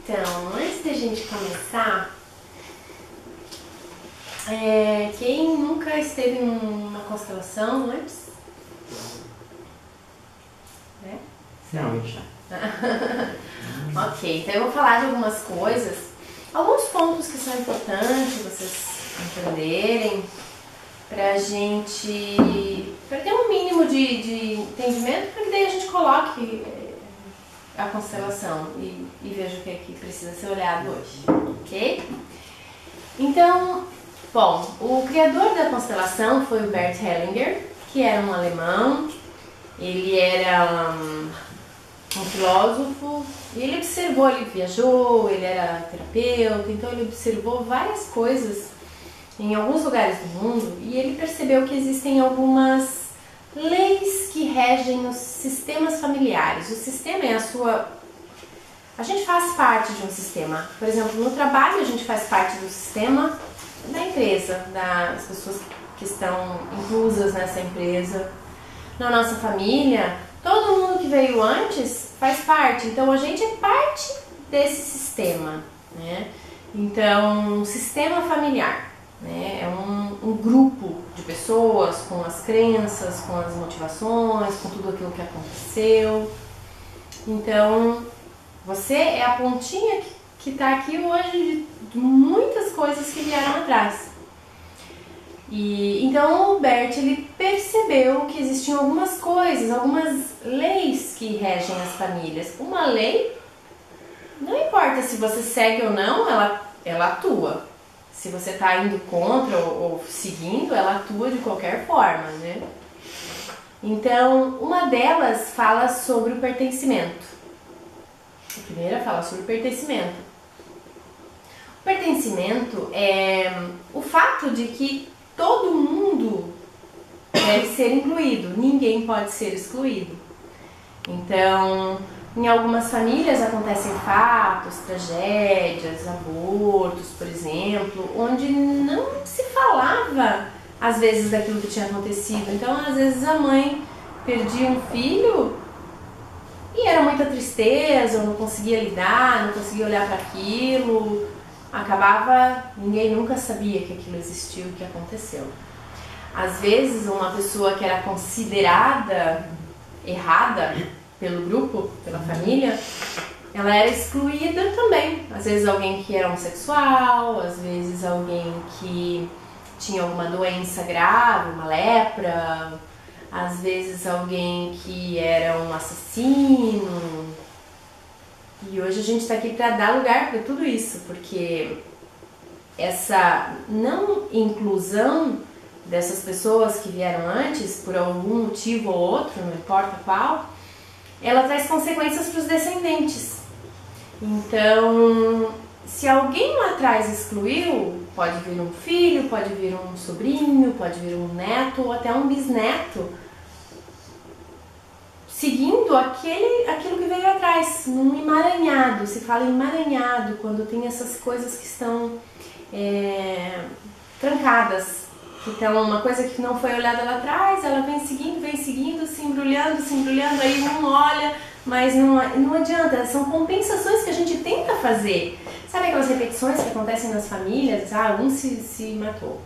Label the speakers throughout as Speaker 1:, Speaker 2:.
Speaker 1: Então, antes da gente começar, quem nunca esteve em uma constelação antes?
Speaker 2: Não, já.
Speaker 1: Ok, então eu vou falar de algumas coisas, alguns pontos que são importantes vocês entenderem, pra ter um mínimo de entendimento, para que daí a gente coloque a constelação e veja o que é que precisa ser olhado hoje, ok? Então, bom, o criador da constelação foi o Bert Hellinger, que era um alemão. Ele era um filósofo e ele observou, ele viajou, ele era terapeuta, então ele observou várias coisas em alguns lugares do mundo e ele percebeu que existem algumas leis que regem os sistemas familiares. O sistema é a gente faz parte de um sistema. Por exemplo, no trabalho a gente faz parte do sistema da empresa, das pessoas que estão inclusas nessa empresa. Na nossa família, todo mundo que veio antes faz parte. Então a gente é parte desse sistema, né? Então, um sistema familiar, né? É um grupo de pessoas com as crenças, com as motivações, com tudo aquilo que aconteceu. Então, você é a pontinha que está aqui hoje de muitas coisas que vieram atrás. Então o Bert ele percebeu que existiam algumas coisas, algumas leis que regem as famílias. Uma lei, não importa se você segue ou não, ela atua. Se você está indo contra ou seguindo, ela atua de qualquer forma, né? Então, uma delas fala sobre o pertencimento. A primeira fala sobre o pertencimento. O pertencimento é o fato de que todo mundo deve ser incluído, ninguém pode ser excluído. Então, em algumas famílias acontecem fatos, tragédias, abortos, por exemplo, onde não se falava, às vezes, daquilo que tinha acontecido. Então, às vezes, a mãe perdia um filho e era muita tristeza, ou não conseguia lidar, não conseguia olhar para aquilo. Ninguém nunca sabia que aquilo existiu, que aconteceu. Às vezes, uma pessoa que era considerada errada pelo grupo, pela família, ela era excluída também. Às vezes alguém que era homossexual, às vezes alguém que tinha alguma doença grave, uma lepra, às vezes alguém que era um assassino. E hoje a gente está aqui para dar lugar para tudo isso, porque essa não inclusão dessas pessoas que vieram antes, por algum motivo ou outro, não importa qual, ela traz consequências para os descendentes. Então, se alguém lá atrás excluiu, pode vir um filho, pode vir um sobrinho, pode vir um neto ou até um bisneto, seguindo aquilo que veio atrás, num emaranhado. Se fala emaranhado quando tem essas coisas que estão trancadas. Então, uma coisa que não foi olhada lá atrás, ela vem seguindo, se embrulhando, aí um olha, mas não adianta, são compensações que a gente tenta fazer. Sabe aquelas repetições que acontecem nas famílias? Um se matou.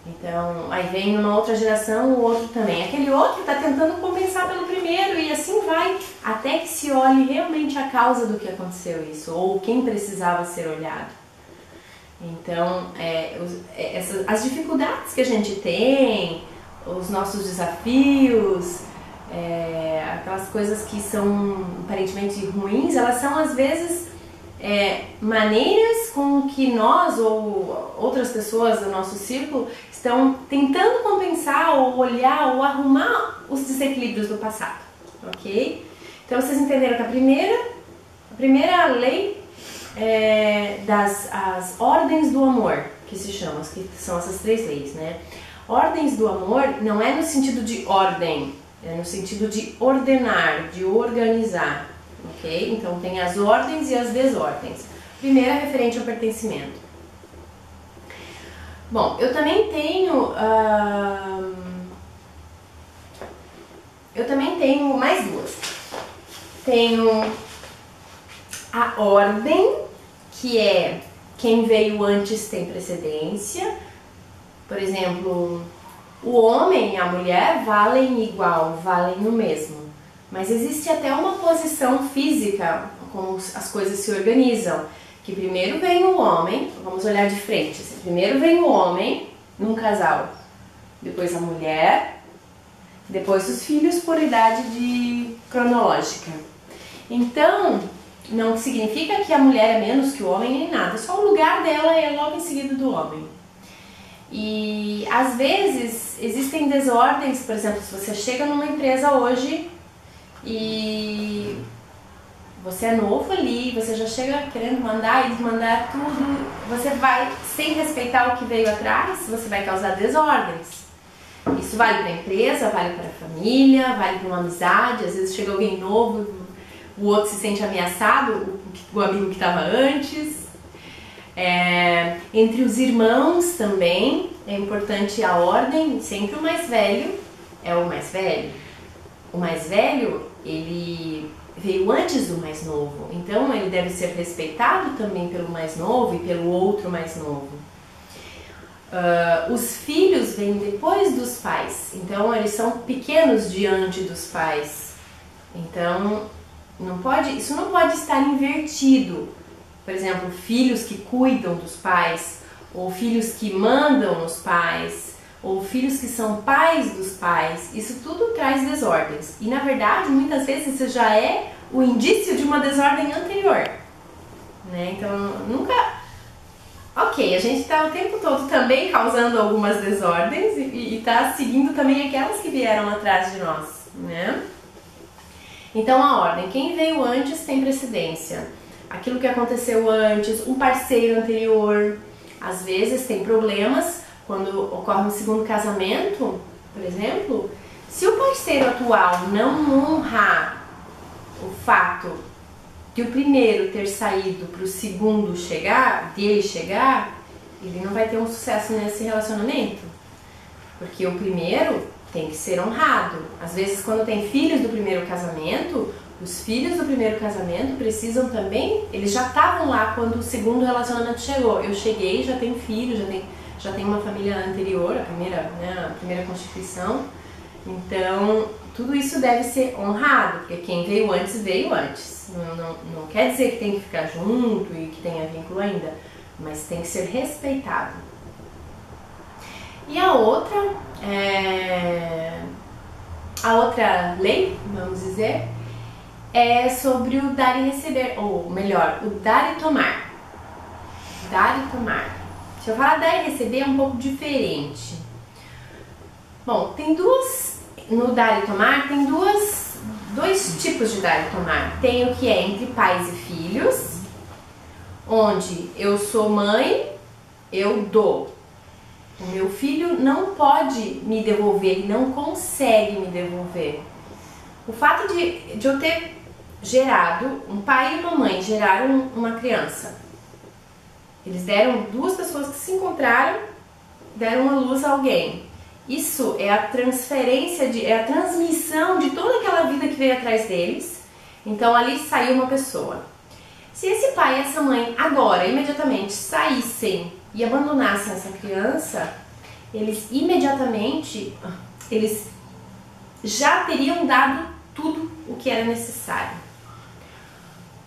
Speaker 1: Então, aí vem uma outra geração, o outro também. Aquele outro está tentando compensar pelo primeiro e assim vai, até que se olhe realmente a causa do que aconteceu isso, ou quem precisava ser olhado. Então, as dificuldades que a gente tem, os nossos desafios, aquelas coisas que são aparentemente ruins, elas são às vezes maneiras com que nós ou outras pessoas do nosso círculo estão tentando compensar ou olhar ou arrumar os desequilíbrios do passado, ok? Então vocês entenderam que a primeira lei as ordens do amor, que se chamam, que são essas 3 leis, né? Ordens do amor não é no sentido de ordem, é no sentido de ordenar, de organizar, ok? Então tem as ordens e as desordens. Primeira, referente ao pertencimento. Bom, eu também tenho mais 2. Tenho a ordem que é quem veio antes tem precedência. Por exemplo, o homem e a mulher valem igual, valem no mesmo. Mas existe até uma posição física, como as coisas se organizam. Que primeiro vem o homem, vamos olhar de frente, assim, primeiro vem o homem num casal, depois a mulher, depois os filhos por idade cronológica. Então, não significa que a mulher é menos que o homem nem nada, só o lugar dela é logo em seguida do homem. E às vezes existem desordens, por exemplo, se você chega numa empresa hoje e você é novo ali, você já chega querendo mandar e desmandar tudo, você vai, sem respeitar o que veio atrás, você vai causar desordens. Isso vale para a empresa, vale para a família, vale para uma amizade. Às vezes chega alguém novo, o outro se sente ameaçado, o amigo que estava antes. Entre os irmãos também é importante a ordem, sempre o mais velho é o mais velho. O mais velho, ele veio antes do mais novo, então ele deve ser respeitado também pelo mais novo e pelo outro mais novo. Os filhos vêm depois dos pais, então eles são pequenos diante dos pais. Então isso não pode estar invertido. Por exemplo, filhos que cuidam dos pais, ou filhos que mandam nos pais, ou filhos que são pais dos pais. Isso tudo traz desordens. E na verdade, muitas vezes isso já é o indício de uma desordem anterior, né? Então, nunca... Ok, a gente está o tempo todo também causando algumas desordens e está seguindo também aquelas que vieram atrás de nós, né? Então, a ordem. Quem veio antes tem precedência. Aquilo que aconteceu antes, um parceiro anterior. Às vezes tem problemas quando ocorre um segundo casamento, por exemplo. Se o parceiro atual não honrar o fato de o primeiro ter saído para o segundo dele chegar, ele não vai ter um sucesso nesse relacionamento. Porque o primeiro tem que ser honrado. Às vezes, quando tem filhos do primeiro casamento, os filhos do primeiro casamento precisam também, eles já estavam lá quando o segundo relacionamento chegou. Eu cheguei, já tenho filho, já tenho uma família anterior, a primeira constituição. Então, tudo isso deve ser honrado, porque quem veio antes, veio antes. Não quer dizer que tem que ficar junto e que tenha vínculo ainda, mas tem que ser respeitado. E a outra lei, vamos dizer, é sobre o dar e receber, ou melhor, o dar e tomar. Dar e tomar. Se eu falar dar e receber é um pouco diferente. Bom, no dar e tomar tem dois tipos de dar e tomar. Tem o que é entre pais e filhos, onde eu sou mãe, eu dou. O meu filho não pode me devolver, ele não consegue me devolver. O fato de eu ter gerado, um pai e uma mãe geraram uma criança. Eles deram duas pessoas que se encontraram, deram uma luz a alguém. Isso é a transferência, é a transmissão de toda aquela vida que veio atrás deles. Então ali saiu uma pessoa. Se esse pai e essa mãe agora, imediatamente, saíssem e abandonassem essa criança, eles imediatamente, eles já teriam dado tudo o que era necessário.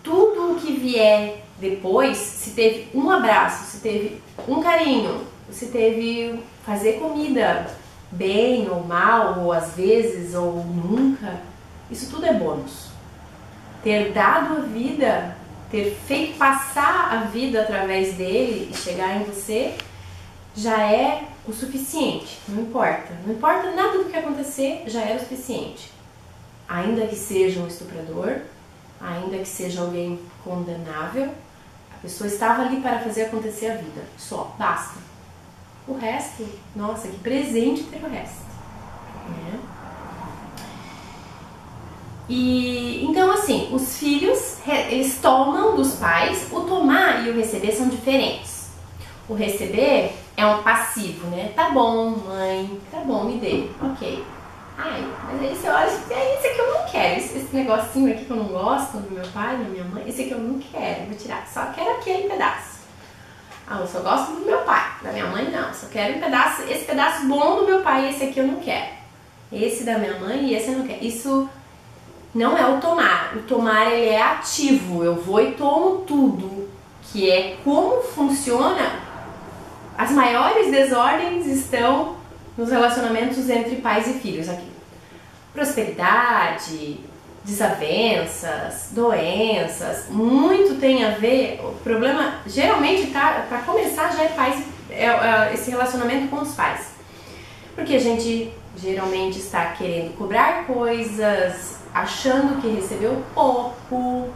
Speaker 1: Tudo o que vier depois, se teve um abraço, se teve um carinho, se teve fazer comida bem ou mal, ou às vezes, ou nunca, isso tudo é bônus. Ter dado a vida, ter feito passar a vida através dele e chegar em você, já é o suficiente, não importa. Não importa nada do que acontecer, já é o suficiente. Ainda que seja um estuprador, ainda que seja alguém condenável, a pessoa estava ali para fazer acontecer a vida, só, basta. O resto, nossa, que presente ter o resto, né? E então assim, os filhos, eles tomam dos pais. O tomar e o receber são diferentes. O receber é um passivo, né? Tá bom, mãe, tá bom, me dê, ok. Ai, mas aí você olha e é esse aqui eu não quero, esse negocinho aqui que eu não gosto do meu pai, da minha mãe, esse aqui eu não quero, vou tirar, só quero aquele pedaço. Ah, eu só gosto do meu pai, da minha mãe não, só quero um pedaço, esse pedaço bom do meu pai, esse aqui eu não quero. Esse da minha mãe e esse eu não quero. Isso não é o tomar. O tomar, ele é ativo, eu vou e tomo tudo, que é como funciona. As maiores desordens estão nos relacionamentos entre pais e filhos aqui. Prosperidade, desavenças, doenças, muito tem a ver. O problema geralmente tá, para começar, já é esse relacionamento com os pais. Porque a gente geralmente está querendo cobrar coisas, achando que recebeu pouco,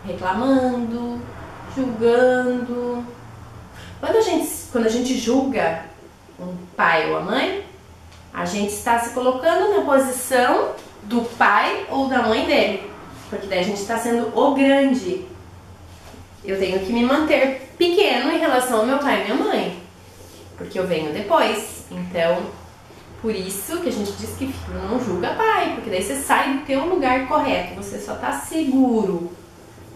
Speaker 1: reclamando, julgando. Quando a gente julga um pai ou a mãe, a gente está se colocando na posição do pai ou da mãe dele, porque daí a gente está sendo o grande. Eu tenho que me manter pequeno em relação ao meu pai e minha mãe, porque eu venho depois. Então, por isso que a gente diz que filho não julga pai, porque daí você sai do teu lugar correto, você só está seguro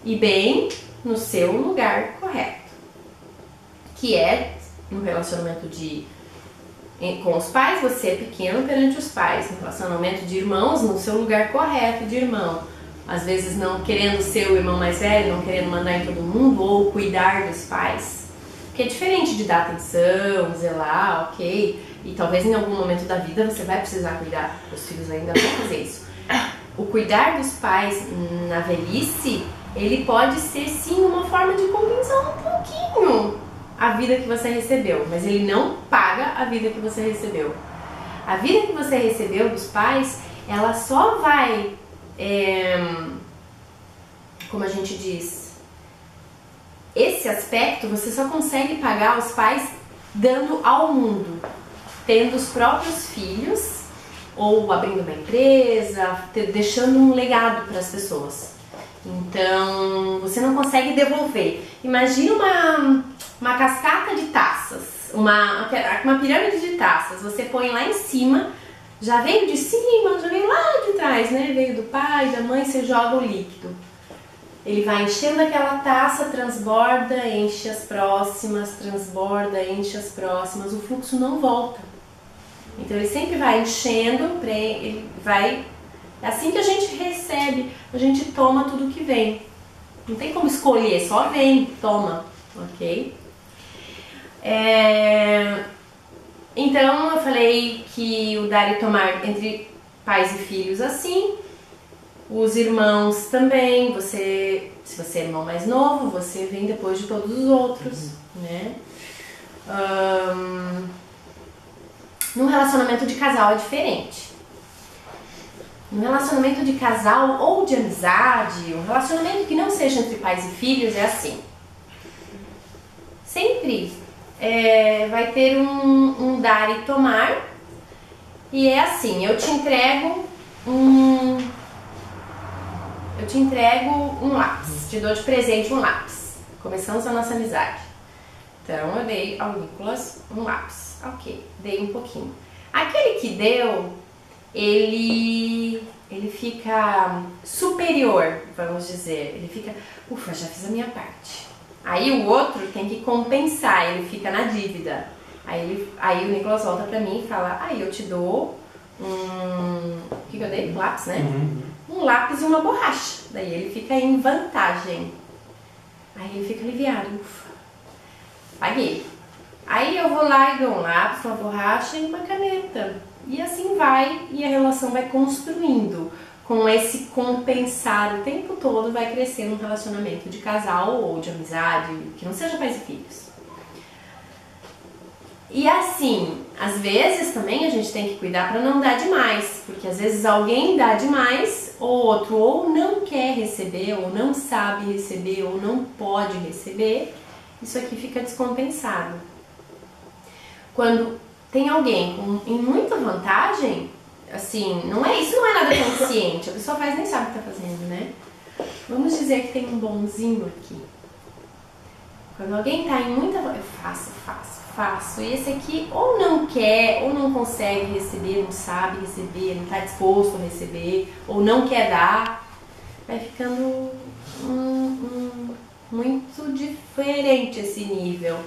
Speaker 1: e bem no seu lugar correto, que é no relacionamento com os pais, você é pequeno perante os pais, no relacionamento de irmãos, no seu lugar correto de irmão, às vezes não querendo ser o irmão mais velho, não querendo mandar em todo mundo ou cuidar dos pais, que é diferente de dar atenção, zelar, ok, e talvez em algum momento da vida você vai precisar cuidar, os filhos ainda vão fazer isso. O cuidar dos pais na velhice, ele pode ser sim uma forma de compensar um pouquinho a vida que você recebeu, mas ele não paga a vida que você recebeu. A vida que você recebeu dos pais, ela só vai, como a gente diz, esse aspecto você só consegue pagar aos pais dando ao mundo, tendo os próprios filhos, ou abrindo uma empresa, deixando um legado para as pessoas. Então, você não consegue devolver. Imagina uma cascata de taças, uma pirâmide de taças. Você põe lá em cima, já veio de cima, já veio lá de trás, né? Veio do pai, da mãe, você joga o líquido. Ele vai enchendo aquela taça, transborda, enche as próximas, transborda, enche as próximas. O fluxo não volta. Então ele sempre vai enchendo, ele vai... É assim que a gente recebe, a gente toma tudo que vem. Não tem como escolher, só vem, toma, ok? Então eu falei que o dar e tomar entre pais e filhos assim, os irmãos também, se você é irmão mais novo, você vem depois de todos os outros, né? No relacionamento de casal é diferente. No relacionamento de casal ou de amizade, um relacionamento que não seja entre pais e filhos é assim. Sempre vai ter um dar e tomar. E é assim, eu te entrego um lápis, te dou de presente um lápis. Começamos a nossa amizade. Então eu dei ao Nicolas um lápis. Ok, dei um pouquinho. Aquele que deu, ele fica superior, vamos dizer. Ele fica, ufa, já fiz a minha parte. Aí o outro tem que compensar, ele fica na dívida. Aí o Nicolas volta pra mim e fala, aí eu te dou o que eu dei? Um lápis, né? Um lápis e uma borracha. Daí ele fica em vantagem. Aí ele fica aliviado, ufa, paguei. Aí eu vou lá e dou um lápis, uma borracha e uma caneta. E assim vai, e a relação vai construindo. Com esse compensar o tempo todo, vai crescendo um relacionamento de casal ou de amizade, que não seja pais e filhos. E assim, às vezes também a gente tem que cuidar para não dar demais, porque às vezes alguém dá demais, o outro ou não quer receber, ou não sabe receber, ou não pode receber, isso aqui fica descompensado. Quando tem alguém em muita vantagem, assim, isso não é nada consciente, a pessoa faz nem sabe o que tá fazendo, né? Vamos dizer que tem um bonzinho aqui. Quando alguém tá em muita... Eu faço. E esse aqui ou não quer, ou não consegue receber, não sabe receber, não tá disposto a receber, ou não quer dar, vai ficando muito diferente esse nível.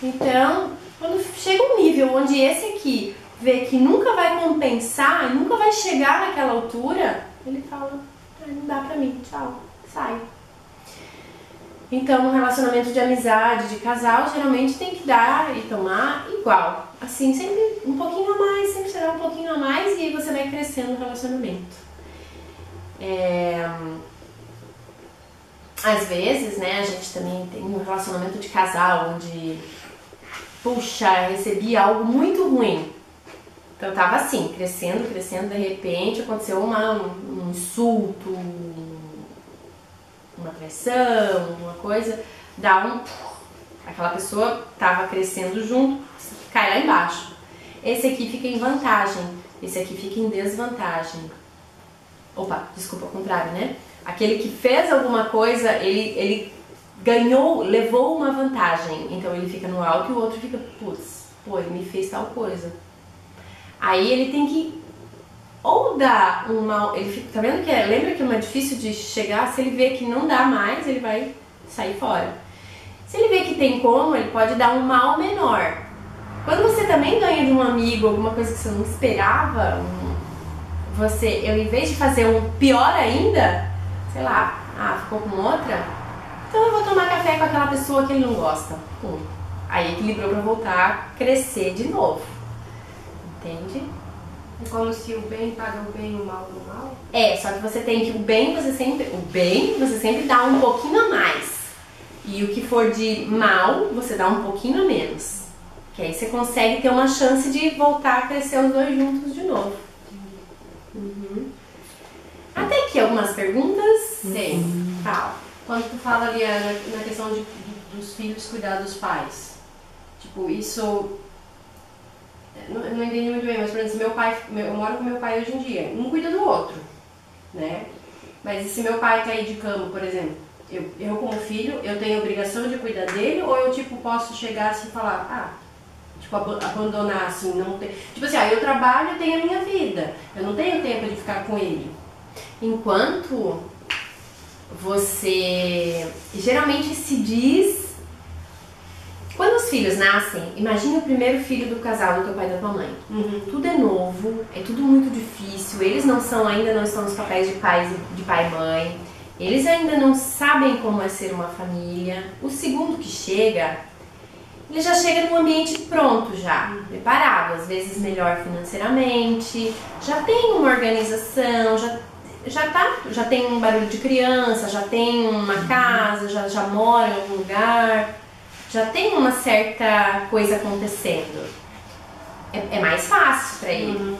Speaker 1: Então, quando chega um nível onde esse aqui vê que nunca vai compensar, nunca vai chegar naquela altura, ele fala, não dá pra mim, tchau, sai. Então, no relacionamento de amizade, de casal, geralmente tem que dar e tomar igual. Assim, sempre um pouquinho a mais, sempre será um pouquinho a mais e aí você vai crescendo no relacionamento. Às vezes, né, a gente também tem um relacionamento de casal onde, puxa, recebi algo muito ruim. Então, eu tava assim, crescendo, de repente aconteceu um insulto, uma traição, uma coisa, aquela pessoa tava crescendo junto, cai lá embaixo. Esse aqui fica em vantagem, esse aqui fica em desvantagem. Opa, desculpa, ao contrário, né? Aquele que fez alguma coisa, ele ganhou, levou uma vantagem, então ele fica no alto e o outro fica, putz, pô, ele me fez tal coisa. Aí ele tem que ou dá ele fica, tá vendo que lembra que é difícil de chegar, se ele vê que não dá mais, ele vai sair fora. Se ele vê que tem como, ele pode dar um mal menor. Quando você também ganha de um amigo alguma coisa que você não esperava, eu em vez de fazer um pior ainda, sei lá, ficou com outra, então eu vou tomar café com aquela pessoa que ele não gosta. Aí equilibrou pra voltar a crescer de novo. Entende?
Speaker 2: É como se o bem paga o bem, o mal do mal?
Speaker 1: Só que você tem que o bem você sempre dá um pouquinho a mais. E o que for de mal, você dá um pouquinho a menos. Que aí você consegue ter uma chance de voltar a crescer os dois juntos de novo. Uhum. Até aqui algumas perguntas?
Speaker 2: Sim.
Speaker 1: Fala.
Speaker 2: Quando tu fala ali na questão dos filhos cuidar dos pais, tipo, isso... Eu não entendi muito bem, mas por exemplo, eu moro com meu pai hoje em dia, um cuida do outro, né? Mas e se meu pai cair de cama, por exemplo, eu como filho, eu tenho a obrigação de cuidar dele, ou eu tipo posso chegar assim e falar, tipo abandonar assim, não ter, tipo assim, eu trabalho, eu tenho a minha vida, eu não tenho tempo de ficar com ele.
Speaker 1: Enquanto você geralmente se diz, quando os filhos nascem, imagine o primeiro filho do casal, do teu pai e da tua mãe. Tudo é novo, é tudo muito difícil, eles ainda não estão nos papéis de pai e mãe, eles ainda não sabem como é ser uma família. O segundo que chega, ele já chega num ambiente pronto já, preparado, às vezes melhor financeiramente, já tem uma organização, já tem um barulho de criança, já tem uma casa, já mora em algum lugar, já tem uma certa coisa acontecendo. É mais fácil para ele.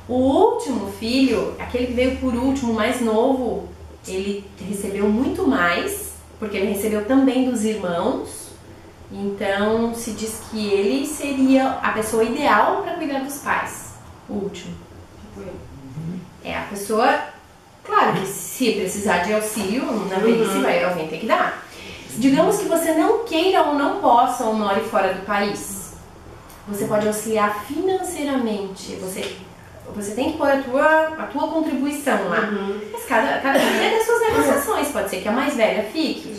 Speaker 1: O último filho, aquele que veio por último, mais novo, ele recebeu muito mais, porque ele recebeu também dos irmãos. Então se diz que ele seria a pessoa ideal para cuidar dos pais, o último. A pessoa, claro que se precisar de auxílio na velhice, alguém tem que dar. Digamos que você não queira ou não possa ou more fora do país. Você pode auxiliar financeiramente. Você tem que pôr a tua contribuição lá. Mas cada família tem suas negociações. Pode ser que a mais velha fique.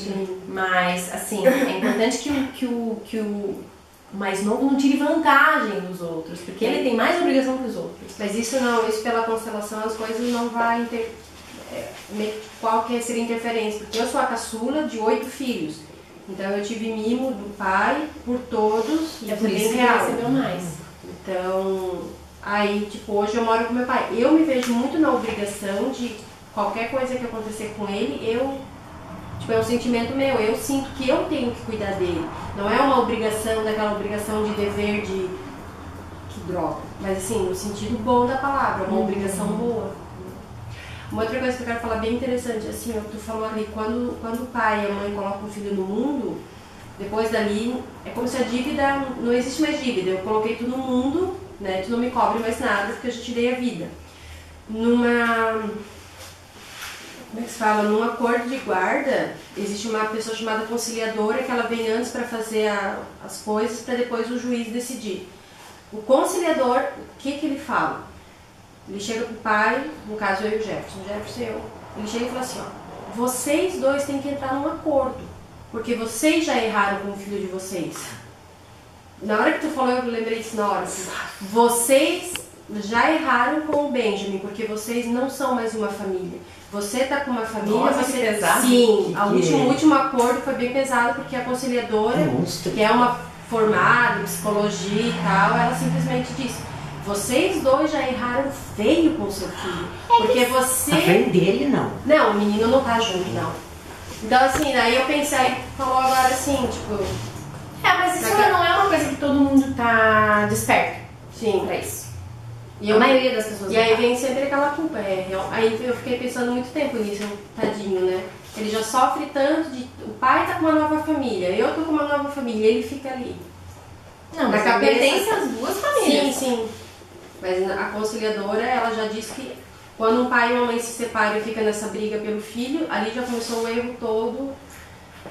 Speaker 1: Mas, assim, é importante que o mais novo não tire vantagem dos outros. Porque ele tem mais obrigação que os outros.
Speaker 2: Mas isso pela constelação, as coisas não vai ter... qual que seria a interferência? Porque eu sou a caçula de 8 filhos. Então eu tive mimo do pai por todos.
Speaker 1: E é por isso que ele recebeu mais.
Speaker 2: Então, aí, tipo, hoje eu moro com meu pai. Eu me vejo muito na obrigação de qualquer coisa que acontecer com ele, é um sentimento meu. Eu sinto que eu tenho que cuidar dele. Não é uma obrigação, daquela obrigação de dever de... Que droga. Mas assim, no sentido bom da palavra, uma obrigação boa. Uma outra coisa que eu quero falar bem interessante, assim, tu falou ali, quando o pai e a mãe colocam o filho no mundo, depois dali, é como se a dívida, não existe mais dívida, eu coloquei tu no mundo, né, tu não me cobre mais nada, porque eu já te dei a vida. como é que se fala? Num acordo de guarda, existe uma pessoa chamada conciliadora que ela vem antes para fazer as coisas para depois o juiz decidir. O conciliador, o que ele fala? Ele chega pro pai, no caso eu e o Jefferson e eu. Ele chega e fala assim, ó, vocês dois têm que entrar num acordo, porque vocês já erraram com o filho de vocês. Na hora que tu falou, eu lembrei disso na hora. Assim, vocês já erraram com o Benjamin, porque vocês não são mais uma família. Você tá com uma família,
Speaker 1: Nossa,
Speaker 2: você...
Speaker 1: que pesado.
Speaker 2: Sim, o último acordo foi bem pesado, porque a conciliadora, que é uma formada em psicologia e tal, ela simplesmente disse, vocês dois já erraram feio com seu filho. Porque você...
Speaker 3: A frente dele, não.
Speaker 2: Não, o menino não tá junto, não. Então, assim, daí eu pensei, falou agora assim, tipo...
Speaker 1: Mas isso não é uma coisa que todo mundo tá desperto.
Speaker 2: Sim.
Speaker 1: Pra isso.
Speaker 2: E
Speaker 1: A maioria das pessoas.
Speaker 2: E aí vem sempre aquela culpa. Aí eu fiquei pensando muito tempo nisso, tadinho, né? Ele já sofre tanto de... O pai tá com uma nova família, eu tô com uma nova família, ele fica ali.
Speaker 1: Não, mas
Speaker 2: cabeça...
Speaker 1: pertence às duas famílias.
Speaker 2: Sim. Mas a conciliadora, ela já disse que quando um pai e uma mãe se separam e fica nessa briga pelo filho, ali já começou o erro todo.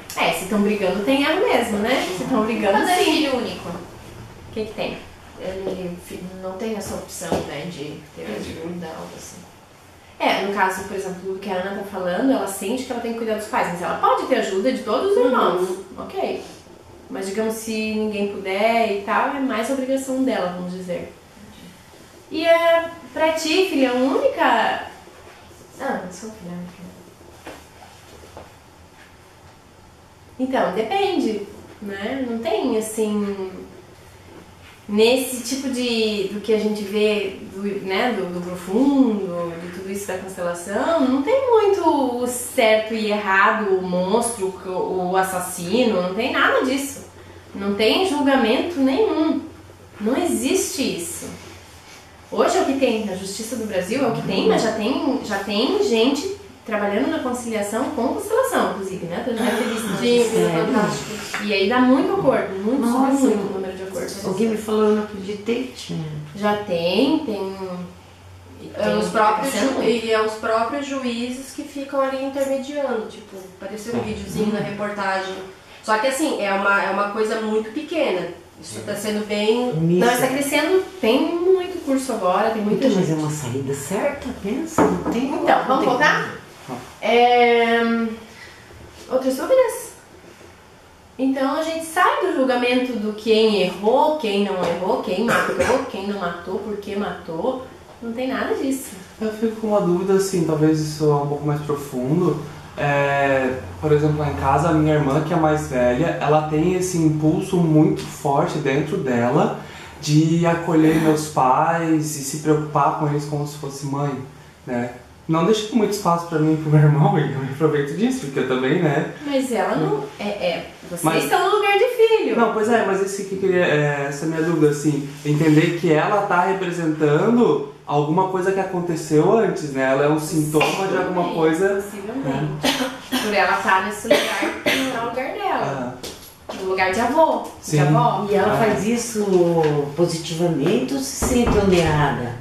Speaker 1: Se estão brigando, tem erro mesmo, né? Se estão brigando,
Speaker 4: Mas é
Speaker 1: sim.
Speaker 4: filho único.
Speaker 1: O que tem?
Speaker 4: Ele não tem essa opção, né, de ter ajuda, algo assim.
Speaker 1: No caso, por exemplo, do que a Ana tá falando, ela sente que ela tem que cuidar dos pais, mas ela pode ter ajuda de todos os irmãos. Ok. Mas digamos, se ninguém puder e tal, é mais obrigação dela, vamos dizer. E pra ti, filha única...
Speaker 4: Ah, não sou filha única.
Speaker 1: Então, depende, né? Não tem, assim... Nesse tipo do que a gente vê, do profundo, de tudo isso da constelação, não tem muito o certo e errado, o monstro, o assassino, não tem nada disso. Não tem julgamento nenhum. Não existe isso. Hoje é o que tem, na Justiça do Brasil é o que tem, mas já tem gente trabalhando na conciliação com constelação, inclusive, né? Tu já deve ter visto.
Speaker 2: Sim, fantástico.
Speaker 1: E aí dá muito acordo, muito
Speaker 3: Nossa.
Speaker 1: o número de acordos.
Speaker 3: Alguém me falou, eu não acreditei que tinha.
Speaker 1: Já tem
Speaker 2: Os próprios juízes que ficam ali intermediando, tipo, apareceu um videozinho na reportagem. Só que assim, é uma coisa muito pequena. Isso tá sendo bem...
Speaker 1: Não, está crescendo, tem muito curso agora, tem muita
Speaker 3: Então, mas
Speaker 1: gente.
Speaker 3: é uma saída certa, pensa, não tem...
Speaker 1: Então, vamos voltar? Outras dúvidas? Então a gente sai do julgamento do quem errou, quem não errou, quem matou, quem não matou, por que matou. Não tem nada disso.
Speaker 5: Eu fico com uma dúvida assim, talvez isso é um pouco mais profundo. Por exemplo, lá em casa, a minha irmã, que é a mais velha, ela tem esse impulso muito forte dentro dela de acolher meus pais e se preocupar com eles como se fosse mãe, né? Não deixa muito espaço pra mim e pro meu irmão, e eu me aproveito disso, porque eu também, né?
Speaker 1: Mas ela não... Vocês estão no lugar de filho.
Speaker 5: Não, pois é, mas esse que eu queria, essa é a minha dúvida, assim, entender que ela tá representando alguma coisa que aconteceu antes, né? Ela é um sintoma de alguma coisa...
Speaker 1: Possivelmente. Por ela estar nesse lugar que não é o lugar dela. No lugar de avô,
Speaker 5: Sim.
Speaker 1: de avó.
Speaker 3: E ela faz isso positivamente ou se sente ondeada?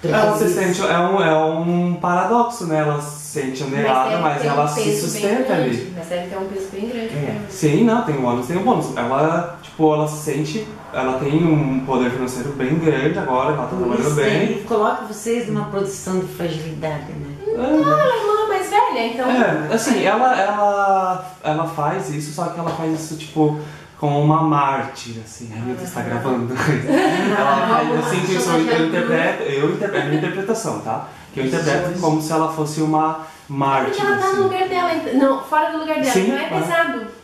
Speaker 5: Ela se sente, é um paradoxo, né? Ela se sente ondeada, mas ela se sustenta ali.
Speaker 1: Mas deve ter um peso bem grande.
Speaker 5: Sim, não, tem um ônus, tem um bônus. Ela, ela se sente, ela tem um poder financeiro bem grande agora, ela tá trabalhando bem.
Speaker 3: E coloca vocês numa posição de fragilidade, né?
Speaker 1: Não, ela é irmã mais velha, então...
Speaker 5: Assim, ela faz isso, só que ela faz isso, tipo, com uma mártir, assim, a Rita está gravando. Ela faz, eu sinto isso, eu interpreto, é a minha interpretação, tá? Que eu interpreto como se ela fosse uma mártir.
Speaker 1: Porque ela tá no lugar dela, não, fora do lugar dela,
Speaker 5: Sim,
Speaker 1: então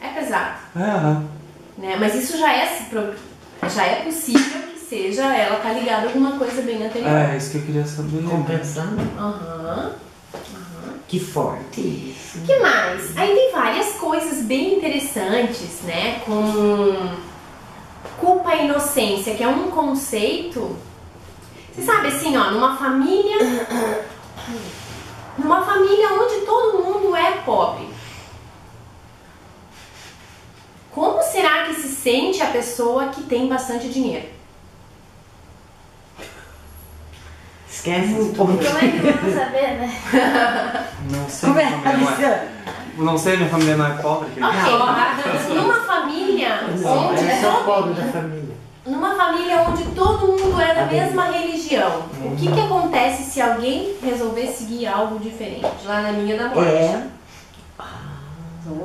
Speaker 1: é pesado, né? Mas isso já é possível que seja ela tá ligada a alguma coisa bem anterior.
Speaker 5: É, isso que eu queria saber.
Speaker 3: Compensando.
Speaker 1: Aham.
Speaker 3: Que forte isso.
Speaker 1: O que mais? Aí tem várias coisas bem interessantes, né? Como culpa e inocência, que é um conceito. Você sabe assim, ó, numa família onde todo mundo é pobre. Como será que se sente a pessoa que tem bastante dinheiro?
Speaker 3: Esquece um pouco.
Speaker 4: Como é que eu vou saber, né?
Speaker 5: Não sei,
Speaker 3: Como é,
Speaker 5: minha família não é.
Speaker 3: Alessandra?
Speaker 5: Não sei, minha família não é pobre. querido.
Speaker 1: Ok, numa família
Speaker 3: Não,
Speaker 1: onde
Speaker 3: esse é o
Speaker 1: todo
Speaker 3: pobre da família.
Speaker 1: Numa família onde todo mundo é da mesma religião, o que acontece se alguém resolver seguir algo diferente?
Speaker 2: Lá na minha da morte.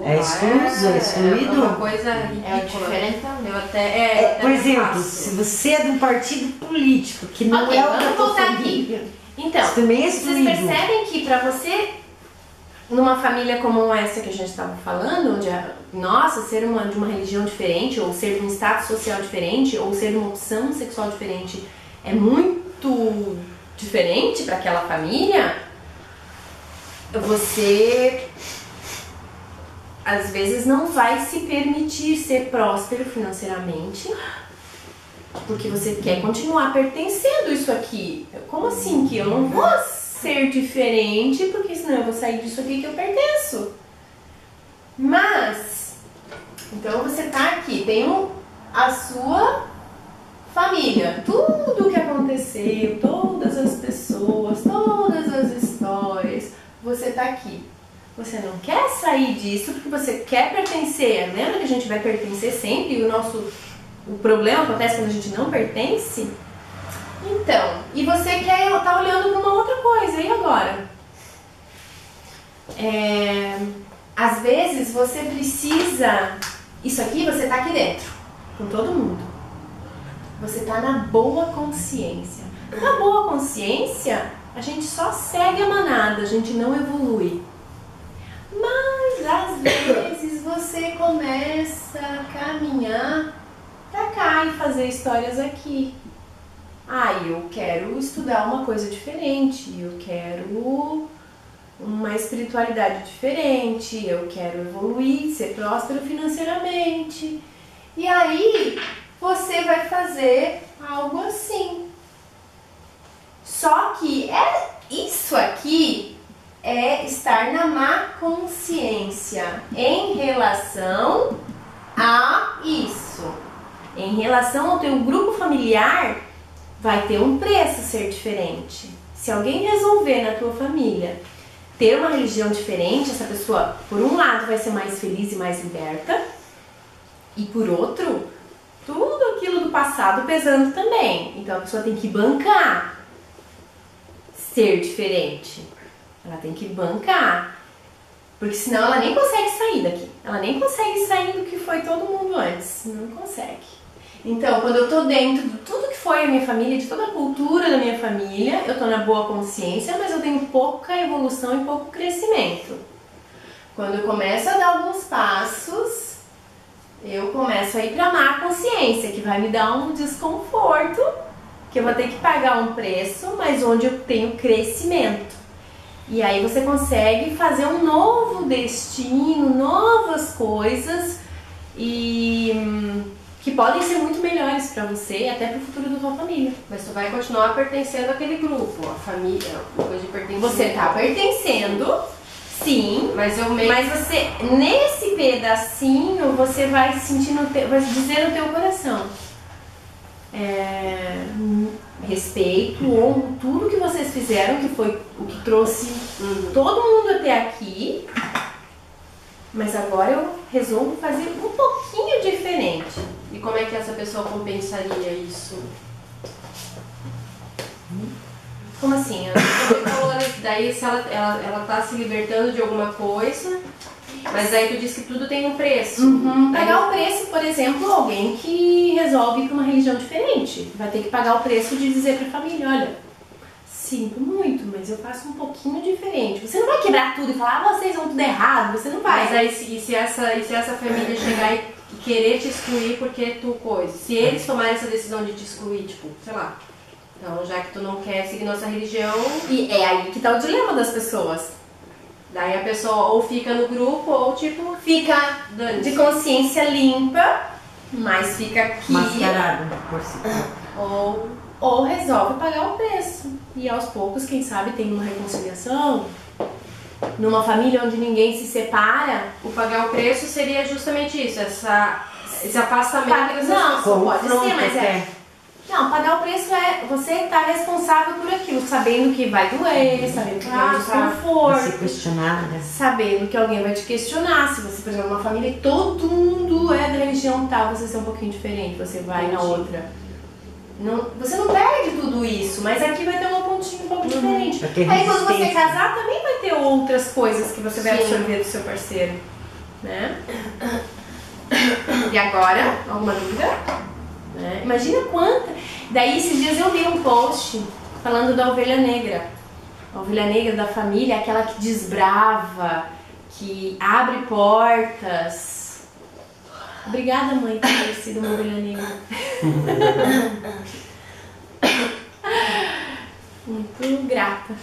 Speaker 3: É excluso, é excluído.
Speaker 2: É uma coisa
Speaker 4: É
Speaker 2: ridícula.
Speaker 4: diferente.
Speaker 2: Eu até,
Speaker 3: Por exemplo,
Speaker 2: faço.
Speaker 3: se você é de um partido político que não
Speaker 1: Ok,
Speaker 3: é o da
Speaker 1: vamos
Speaker 3: tua
Speaker 1: voltar
Speaker 3: família,
Speaker 1: aqui. Então,
Speaker 3: isso também é
Speaker 1: vocês
Speaker 3: excluído.
Speaker 1: percebem que pra você, numa família como essa que a gente estava falando, onde, nossa, ser de uma religião diferente, ou ser de um status social diferente, ou ser de uma opção sexual diferente, é muito diferente para aquela família, você às vezes não vai se permitir ser próspero financeiramente, porque você quer continuar pertencendo isso aqui. Como assim que eu não vou ser diferente, porque senão eu vou sair disso aqui que eu pertenço? Mas, então você tá aqui, tem a sua família, tudo o que aconteceu, todas as pessoas, todas as histórias, você tá aqui. Você não quer sair disso porque você quer pertencer. Lembra que a gente vai pertencer sempre e o problema acontece quando a gente não pertence? Então, e você quer estar olhando para uma outra coisa, e agora? Às vezes você precisa... Isso aqui, você tá aqui dentro, com todo mundo. Você tá na boa consciência. Na boa consciência, a gente só segue a manada, a gente não evolui. Mas às vezes você começa a caminhar pra cá e fazer histórias aqui. Eu quero estudar uma coisa diferente, eu quero uma espiritualidade diferente, eu quero evoluir, ser próspero financeiramente. E aí você vai fazer algo assim. Só que isso aqui é estar na má consciência em relação a isso. Em relação ao teu grupo familiar, vai ter um preço ser diferente. Se alguém resolver na tua família ter uma religião diferente, essa pessoa, por um lado, vai ser mais feliz e mais liberta, e por outro, tudo aquilo do passado pesando também. Então a pessoa tem que bancar ser diferente. Ela tem que bancar, porque senão ela nem consegue sair daqui. Ela nem consegue sair do que foi todo mundo antes. Não consegue. Então, quando eu tô dentro de tudo que foi a minha família, de toda a cultura da minha família, eu tô na boa consciência, mas eu tenho pouca evolução e pouco crescimento. Quando eu começo a dar alguns passos, eu começo a ir pra má consciência, que vai me dar um desconforto, que eu vou ter que pagar um preço, mas onde eu tenho crescimento. E aí você consegue fazer um novo destino, novas coisas e que podem ser muito melhores pra você e até pro futuro da tua família.
Speaker 2: Mas tu vai continuar pertencendo àquele grupo, a família, uma coisa de pertencimento.
Speaker 1: Você tá pertencendo, sim,
Speaker 2: Mas
Speaker 1: você, nesse pedacinho, você vai sentir, vai dizer no teu coração, respeito, honro tudo que vocês fizeram, que foi o que trouxe todo mundo até aqui, mas agora eu resolvo fazer um pouquinho diferente.
Speaker 2: E como é que essa pessoa compensaria isso?
Speaker 1: Como assim?
Speaker 2: Daí se ela tá se libertando de alguma coisa, mas aí tu disse que tudo tem um preço.
Speaker 1: Pagar o preço, por exemplo, alguém que resolve ir para uma religião diferente vai ter que pagar o preço de dizer para a família, olha, sinto muito, mas eu faço um pouquinho diferente. Você não vai quebrar tudo e falar, vocês vão tudo errado, você não vai.
Speaker 2: Mas aí se essa família chegar e querer te excluir porque tu coisa, se eles tomarem essa decisão de te excluir, tipo, sei lá, então já que tu não quer seguir nossa religião,
Speaker 1: E é aí que tá o dilema das pessoas.
Speaker 2: daí a pessoa ou fica no grupo ou tipo
Speaker 1: Fica
Speaker 2: dane-se.
Speaker 1: de consciência limpa, mas fica aqui.
Speaker 3: Mascarado por si.
Speaker 1: Ou resolve pagar o preço. E aos poucos, quem sabe, tem uma reconciliação. Numa família onde ninguém se separa.
Speaker 2: O pagar o preço seria justamente isso, esse afastamento dessas
Speaker 1: Não,
Speaker 2: pessoas.
Speaker 1: pode ser, mas Não, pagar o preço é você estar responsável por aquilo, sabendo que vai doer, sabendo que vai ter um
Speaker 3: Vai ser
Speaker 1: desconforto,
Speaker 3: questionada.
Speaker 1: sabendo que alguém vai te questionar. Se você, por exemplo, uma família e todo mundo é da religião tal, você ser um pouquinho diferente, você vai na outra. Não, você não perde tudo isso, mas aqui vai ter uma pontinha um pouco diferente.
Speaker 3: Vai ter
Speaker 1: Aí quando você
Speaker 3: resistência.
Speaker 1: casar também vai ter outras coisas que você vai
Speaker 2: Sim.
Speaker 1: absorver do seu parceiro, né? E agora, alguma dúvida? Né? Imagina quanta. Daí esses dias eu li um post falando da ovelha negra. A ovelha negra da família, aquela que desbrava, que abre portas. Obrigada, mãe, por ter sido uma ovelha negra. Muito grata.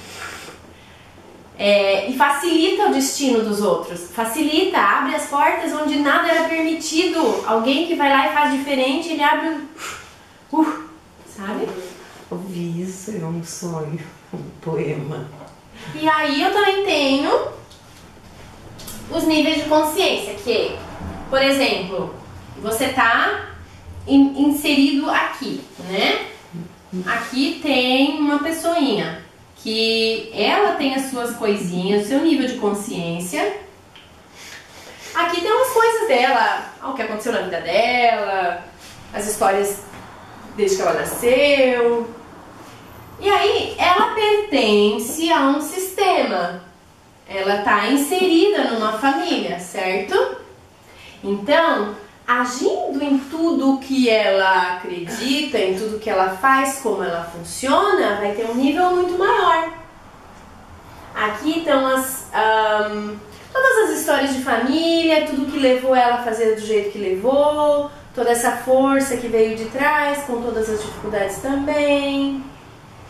Speaker 1: E facilita o destino dos outros. Facilita, abre as portas onde nada era permitido. Alguém que vai lá e faz diferente, ele abre sabe?
Speaker 3: Ouvir isso é um sonho, um poema.
Speaker 1: E aí eu também tenho os níveis de consciência, que, por exemplo, você tá inserido aqui, né? Aqui tem uma pessoinha que ela tem as suas coisinhas, o seu nível de consciência. Aqui tem umas coisas dela, o que aconteceu na vida dela, as histórias desde que ela nasceu. E aí, ela pertence a um sistema. Ela está inserida numa família, certo? Então, agindo em tudo que ela acredita, em tudo que ela faz, como ela funciona, vai ter um nível muito maior. Aqui estão todas as histórias de família, tudo que levou ela a fazer do jeito que levou, toda essa força que veio de trás, com todas as dificuldades também,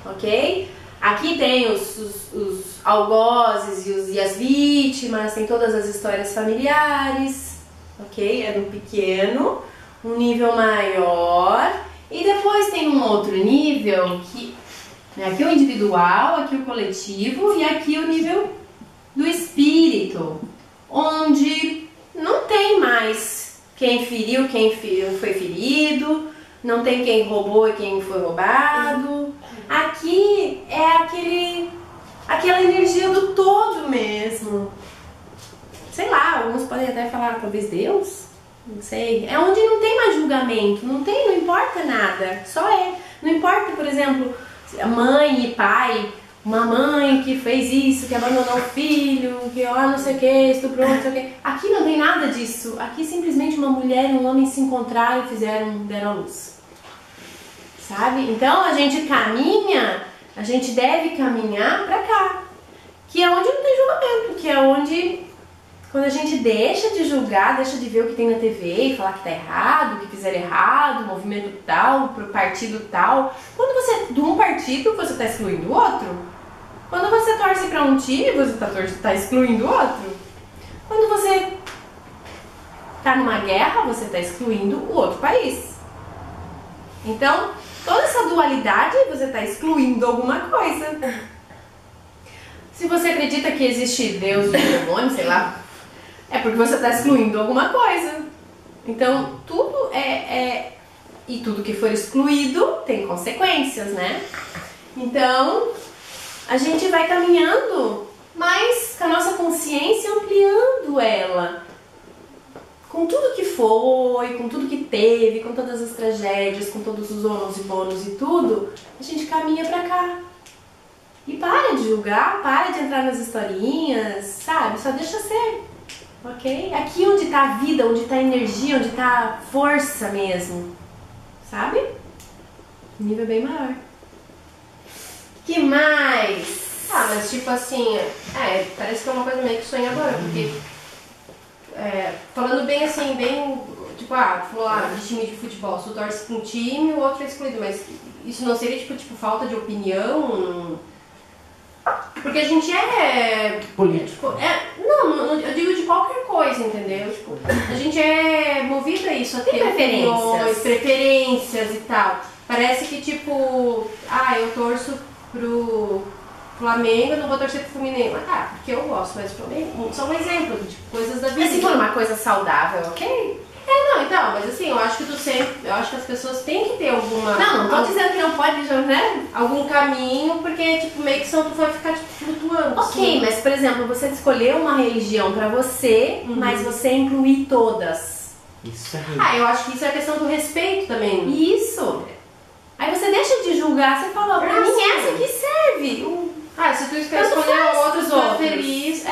Speaker 1: ok? Aqui tem os algozes e as vítimas, tem todas as histórias familiares, ok? É no pequeno, um nível maior, e depois tem um outro nível, que aqui o individual, aqui o coletivo, e aqui o nível do espírito, onde não tem mais quem feriu, quem foi ferido, não tem quem roubou e quem foi roubado. Aqui é aquela energia do todo mesmo. Sei lá, alguns podem até falar, talvez Deus, não sei. É onde não tem mais julgamento, não importa nada, só é. Não importa, por exemplo, mãe e pai, uma mãe que fez isso, que abandonou o filho, que não sei o que, estuprou, não sei o que. Aqui não tem nada disso. Aqui simplesmente uma mulher e um homem se encontraram e deram a luz. Sabe? Então a gente deve caminhar pra cá. Que é onde não tem julgamento, que é onde, quando a gente deixa de julgar, deixa de ver o que tem na TV e falar que tá errado, que fizeram errado, movimento tal, pro partido tal. Quando você, de um partido, você tá excluindo o outro. Quando você torce pra um time, você tá excluindo o outro. Quando você tá numa guerra, você tá excluindo o outro país. Então, toda essa dualidade, você tá excluindo alguma coisa. Se você acredita que existe Deus e demônio, sei lá, é porque você está excluindo alguma coisa. Então, tudo e tudo que for excluído tem consequências, né? Então, a gente vai caminhando, mas com a nossa consciência ampliando ela. Com tudo que foi, com tudo que teve, com todas as tragédias, com todos os ônus e bônus e tudo, a gente caminha pra cá. E para de julgar, para de entrar nas historinhas, sabe? Só deixa ser, ok? Aqui onde tá a vida, onde tá a energia, onde tá a força mesmo, sabe? Nível bem maior. Que mais?
Speaker 2: Mas tipo assim, parece que é uma coisa meio que sonhadora, porque falando bem assim, bem, tipo, tu falou de time de futebol, se tu torce pra um time, o outro é excluído, mas isso não seria tipo falta de opinião? Porque a gente
Speaker 3: político.
Speaker 2: Não, eu digo de qualquer coisa, entendeu? Tipo, a gente é movido a isso, a ter preferências e tal. Parece que tipo, eu torço pro Flamengo, eu não vou torcer pro Fluminense. Porque eu gosto, mas o Flamengo só um exemplo de tipo, coisas da vida.
Speaker 1: Mas se for uma coisa saudável, ok?
Speaker 2: Não, então, mas assim, eu acho que eu acho que as pessoas têm que ter alguma...
Speaker 1: Não tô dizendo que não pode, né?
Speaker 2: Algum caminho, porque, tipo, meio que senão tu vai ficar, tipo, flutuando.
Speaker 1: Ok,
Speaker 2: assim.
Speaker 1: mas por exemplo, você escolheu uma religião pra você, mas você incluir todas.
Speaker 3: Isso aí.
Speaker 2: Eu acho que isso é a questão do respeito também.
Speaker 1: Isso. Aí você deixa de julgar, você fala, pra mim
Speaker 2: sim.
Speaker 1: essa que serve.
Speaker 2: Se tu quer
Speaker 1: Tanto
Speaker 2: escolher
Speaker 1: faz
Speaker 2: outros,
Speaker 1: pros
Speaker 2: tu é
Speaker 1: outros.
Speaker 2: feliz.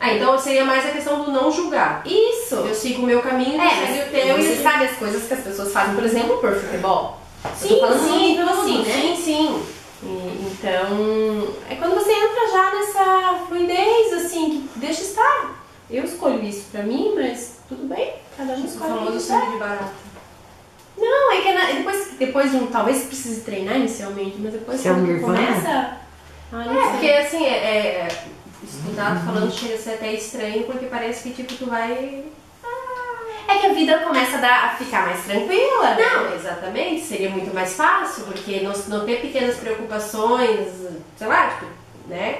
Speaker 2: Então seria mais a questão do não julgar.
Speaker 1: Isso.
Speaker 2: Eu sigo o meu caminho, tu segue o teu
Speaker 1: Você
Speaker 2: e...
Speaker 1: sabe as coisas que as pessoas fazem, por exemplo, por futebol.
Speaker 2: Sim,
Speaker 1: Eu tô falando no nível
Speaker 2: tudo,
Speaker 1: assim, né?
Speaker 2: Sim.
Speaker 1: Então, é quando você entra já nessa fluidez, assim, que deixa estar. Eu escolho isso pra mim, mas tudo bem, cada um
Speaker 2: O
Speaker 1: escolhe o
Speaker 2: famoso
Speaker 1: que
Speaker 2: sangue
Speaker 1: quiser.
Speaker 2: de barata.
Speaker 1: Não, é que depois de talvez precise treinar inicialmente, mas depois
Speaker 3: Isso é
Speaker 1: quando
Speaker 3: um
Speaker 1: tu
Speaker 3: nirvana?
Speaker 1: começa...
Speaker 2: Porque assim, escutar tu falando chega a ser até estranho, porque parece que tipo tu vai...
Speaker 1: É que a vida começa a ficar mais tranquila, né?
Speaker 2: Não, exatamente, seria muito mais fácil, porque não ter pequenas preocupações, sei lá, tipo, né?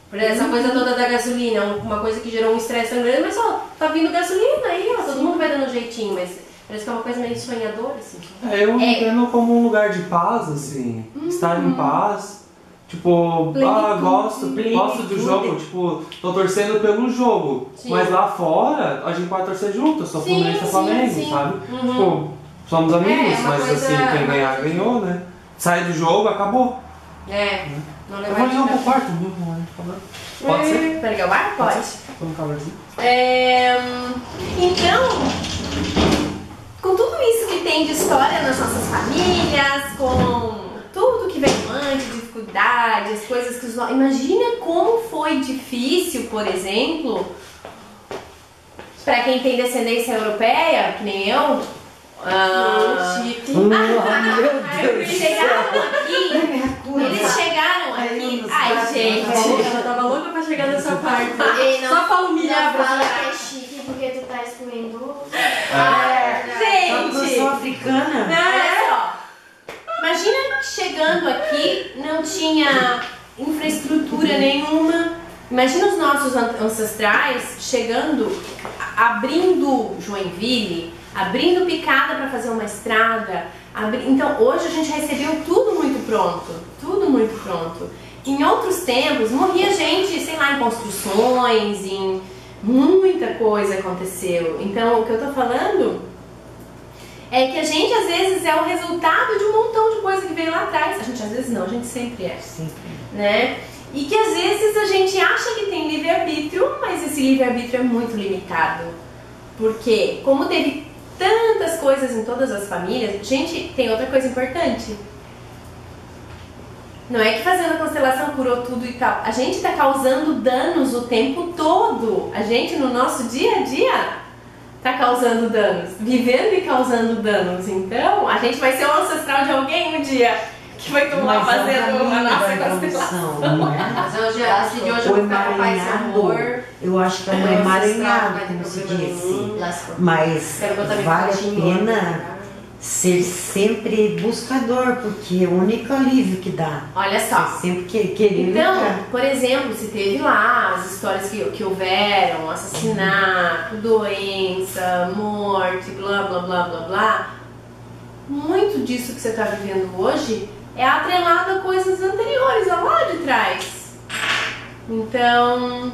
Speaker 2: Por exemplo, essa coisa toda da gasolina, uma coisa que gerou um estresse tão grande, mas ó, tá vindo gasolina aí, ó, todo mundo vai dando um jeitinho, mas parece que é uma coisa meio sonhadora, assim.
Speaker 5: Eu entendo como um lugar de paz, assim, estar em paz. Tipo, gosto do jogo, tipo, tô torcendo pelo jogo.
Speaker 2: Sim.
Speaker 5: Mas lá fora, a gente pode torcer junto, eu sou Fluminense e Flamengo, sabe? Tipo, somos amigos,
Speaker 2: uma
Speaker 5: mas
Speaker 2: coisa-
Speaker 5: assim, quem
Speaker 2: uma
Speaker 5: ganhar,
Speaker 2: coisa-
Speaker 5: ganhou, né? Sai do jogo, acabou.
Speaker 2: Não
Speaker 5: Eu
Speaker 2: levar
Speaker 5: vou
Speaker 2: de
Speaker 5: ligar pro
Speaker 2: pra-
Speaker 5: quarto mesmo, né? Pode ser?
Speaker 1: Pra ligar o bar? Pode.
Speaker 5: Tô no calorzinho.
Speaker 1: Então, com tudo isso que tem de história nas nossas famílias, com tudo que veio antes, dificuldades, coisas que os nossos... Imagina como foi difícil, por exemplo, pra quem tem descendência europeia, que nem eu. Eles chegaram aqui. Eles chegaram aqui. Ai, gente.
Speaker 2: Ela tava louca pra chegar nessa parte.
Speaker 4: Ei, não,
Speaker 2: Só pra humilhar
Speaker 4: não
Speaker 2: a
Speaker 4: fala
Speaker 2: pessoa.
Speaker 4: que é chique porque tu tá excluindo.
Speaker 3: Só que eu sou
Speaker 1: Gente.
Speaker 3: africana.
Speaker 1: Olha só. Imagina chegando aqui, não tinha infraestrutura nenhuma. Imagina os nossos ancestrais chegando, abrindo Joinville, abrindo picada para fazer uma estrada. Então hoje a gente recebeu tudo muito pronto, tudo muito pronto. Em outros tempos morria gente, sei lá, em construções, em muita coisa aconteceu. Então o que eu tô falando é que a gente às vezes é o resultado de um montão de coisa que veio lá atrás. A gente às vezes não, a gente sempre é, né? E que às vezes a gente acha que tem livre-arbítrio, mas esse livre-arbítrio é muito limitado. Porque como teve tantas coisas em todas as famílias, gente, tem outra coisa importante. Não é que fazendo a constelação curou tudo e tal. A gente tá causando danos o tempo todo. A gente no nosso dia a dia tá causando danos, vivendo e causando danos. Então, a gente vai ser o ancestral de alguém um dia que vai tomar fazendo a nossa constelação.
Speaker 3: Não é?
Speaker 2: Mas hoje, assim, de hoje eu
Speaker 3: O
Speaker 2: vou ficar com paz e
Speaker 3: emaranhado,
Speaker 2: amor.
Speaker 3: eu acho que é um
Speaker 2: Meu ancestral
Speaker 3: emaranhado,
Speaker 2: vai ter
Speaker 3: como se
Speaker 2: problema
Speaker 3: diz.
Speaker 2: nenhum.
Speaker 4: Lascou.
Speaker 3: Mas
Speaker 2: Quero botar meu
Speaker 3: vale a
Speaker 2: fotinho,
Speaker 3: pena ser sempre buscador, porque é o único alívio que dá.
Speaker 1: Olha só.
Speaker 3: É sempre querer
Speaker 1: Então,
Speaker 3: lutar.
Speaker 1: por exemplo, se teve lá as histórias que houveram, assassinato, doença, morte, blá blá blá blá blá, muito disso que você está vivendo hoje é atrelado a coisas anteriores, lá de trás. Então,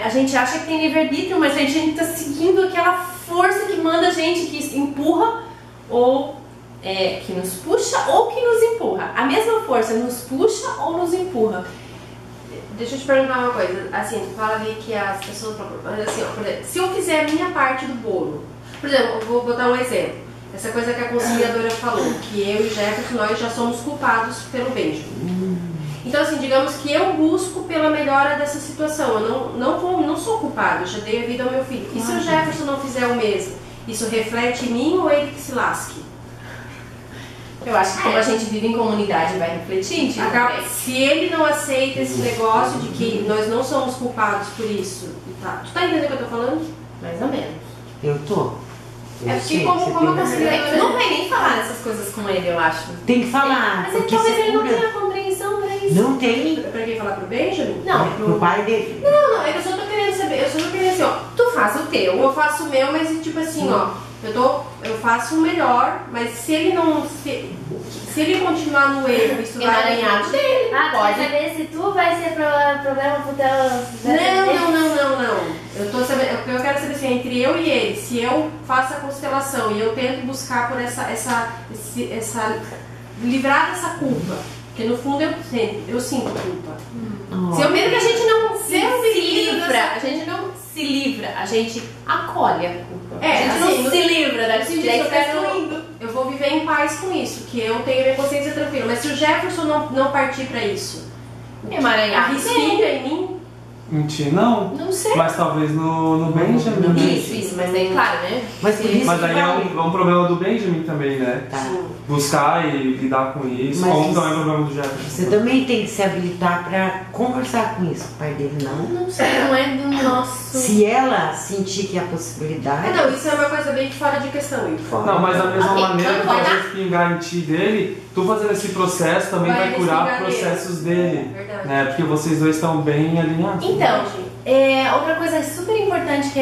Speaker 1: a gente acha que tem livre-arbítrio, mas a gente está seguindo aquela força que manda a gente, que empurra ou que nos puxa ou que nos empurra. A mesma força nos puxa ou nos empurra.
Speaker 2: Deixa eu te perguntar uma coisa. Assim, tu fala ali que as pessoas... Assim, ó, por exemplo, se eu fizer a minha parte do bolo... Por exemplo, eu vou botar um exemplo. Essa coisa que a conciliadora falou, que eu e o Jefferson, nós já somos culpados pelo Benjamin. Então, assim, digamos que eu busco pela melhora dessa situação. Eu não sou culpado, eu já dei a vida ao meu filho. E se o Jefferson não fizer o mesmo? Isso reflete em mim ou ele que se lasque?
Speaker 1: Eu acho que como a gente vive em comunidade vai refletir, tipo,
Speaker 2: Se ele não aceita esse negócio de que nós não somos culpados por isso, tá? Tu tá entendendo o que eu tô falando?
Speaker 1: mais ou menos.
Speaker 3: Eu tô.
Speaker 2: É porque
Speaker 3: sei,
Speaker 2: como
Speaker 3: você
Speaker 2: a
Speaker 3: tem razão.
Speaker 2: conciliadora...
Speaker 1: Tu não vai nem falar essas coisas com ele, eu acho.
Speaker 3: Tem que falar,
Speaker 1: Mas
Speaker 3: porque
Speaker 1: talvez
Speaker 3: você
Speaker 1: ele não
Speaker 3: cura.
Speaker 1: tenha compreensão pra isso.
Speaker 3: Não tem.
Speaker 2: Pra quem falar pro Benjamin?
Speaker 1: Não,
Speaker 3: Pro pai dele.
Speaker 2: Não, é que eu só tô querendo saber, eu só tô querendo assim, ó, tu faz o
Speaker 1: teu.
Speaker 2: Eu faço o meu, mas tipo assim, ó, eu faço o melhor, mas se ele não. Se ele continuar no erro, isso vai.
Speaker 1: Emaranhado dele.
Speaker 6: Quer saber se tu vai ser problema pro teu.
Speaker 2: Não. Eu tô sabendo. Eu quero saber assim, entre eu e ele, se eu faço a constelação e eu tento buscar por essa livrar dessa culpa. Porque no fundo eu sinto culpa.
Speaker 1: Se eu mesmo que a gente não se livra, a gente não se livra, a gente acolhe a culpa. A gente
Speaker 2: assim,
Speaker 1: não se livra da culpa.
Speaker 2: Eu vou viver em paz com isso, que eu tenho minha consciência tranquila. Mas se o Jefferson não partir pra isso, arrisca em mim.
Speaker 5: Em ti não?
Speaker 1: Não sei.
Speaker 5: Mas talvez no Benjamin.
Speaker 1: Isso, mas daí, claro, né?
Speaker 3: Mas por isso
Speaker 5: Mas
Speaker 3: que
Speaker 5: aí é um problema do Benjamin também, né?
Speaker 3: Tá.
Speaker 5: Buscar e lidar com isso,
Speaker 3: Mas
Speaker 5: como
Speaker 3: isso-
Speaker 5: também é problema do Jefferson.
Speaker 3: Você também tem que se habilitar para conversar com isso, o pai dele não.
Speaker 1: Não sei, não é do nosso.
Speaker 3: Se ela sentir que há possibilidade.
Speaker 2: Não, isso é uma coisa bem fora de questão, Igor.
Speaker 5: Não, mas da mesma
Speaker 1: Ok,
Speaker 5: maneira
Speaker 1: então
Speaker 5: que
Speaker 1: vai
Speaker 5: talvez
Speaker 1: dar.
Speaker 5: pingar em ti dele, tu fazendo esse processo também vai curar
Speaker 2: respingar
Speaker 5: processos
Speaker 2: nele.
Speaker 5: dele.
Speaker 2: Verdade.
Speaker 5: Né? Porque vocês dois estão bem alinhados.
Speaker 1: Então, outra coisa super importante que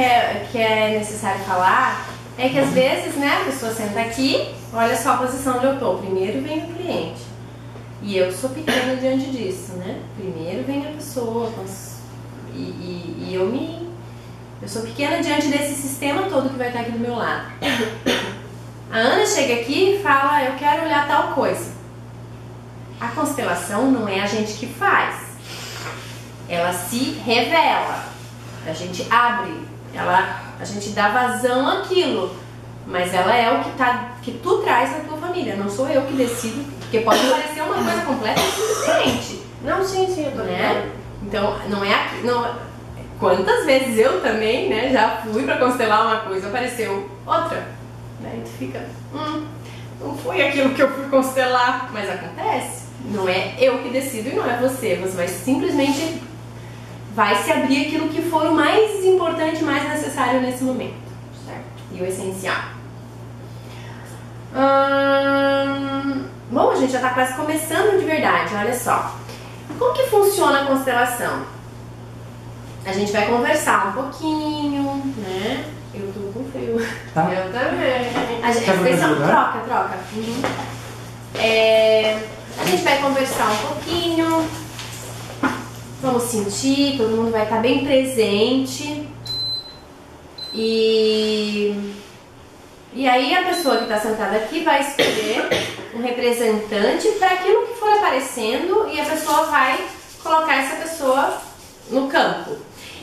Speaker 1: é necessário falar é que às vezes, né, a pessoa senta aqui, olha só a posição onde eu tô. Primeiro vem o cliente. E eu sou pequena diante disso, né? Primeiro vem a pessoa e eu sou pequena diante desse sistema todo que vai estar aqui do meu lado. A Ana chega aqui e fala, eu quero olhar tal coisa. A constelação não é a gente que faz. Ela se revela. A gente abre. A gente dá vazão àquilo. Mas ela é o que tu traz na tua família. Não sou eu que decido. Porque pode parecer uma coisa completamente diferente.
Speaker 2: Não, sim, eu tô
Speaker 1: Né? Então, não é aqui. Não, quantas vezes eu também, né, já fui pra constelar uma coisa, apareceu outra. Daí tu fica, não foi aquilo que eu fui constelar, mas acontece. Não é eu que decido e não é você. Você vai simplesmente se abrir aquilo que for o mais importante, mais necessário nesse momento, certo? E o essencial. Bom, a gente já tá quase começando de verdade, olha só. Como que funciona a constelação? A gente vai conversar um pouquinho, né? Eu tô com frio.
Speaker 5: Tá?
Speaker 2: Eu também.
Speaker 1: A gente,
Speaker 5: Quer
Speaker 1: vocês são,
Speaker 5: lugar?
Speaker 1: troca. A gente vai conversar um pouquinho. Vamos sentir, todo mundo vai estar bem presente. E aí a pessoa que está sentada aqui vai escolher um representante para aquilo que for aparecendo e a pessoa vai colocar essa pessoa no campo.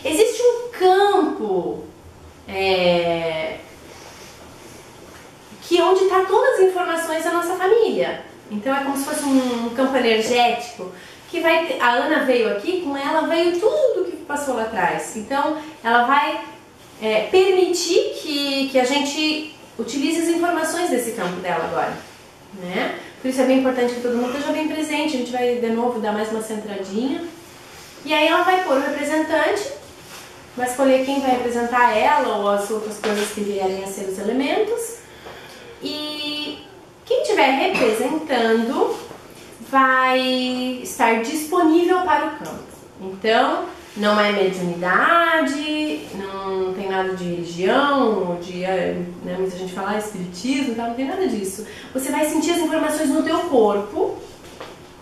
Speaker 1: Existe um campo que onde está todas as informações da nossa família. Então é como se fosse um campo energético que vai ter, a Ana veio aqui, com ela veio tudo que passou lá atrás. Então ela vai permitir que a gente utilize as informações desse campo dela agora, né? Por isso é bem importante que todo mundo esteja bem presente. A gente vai de novo dar mais uma centradinha. E aí ela vai pôr o representante, vai escolher quem vai representar ela ou as outras coisas que vierem a ser os elementos. E quem estiver representando vai estar disponível para o campo. Então, não é mediunidade, não tem nada de religião, ou de, né, muita gente fala espiritismo, não tem nada disso. Você vai sentir as informações no teu corpo,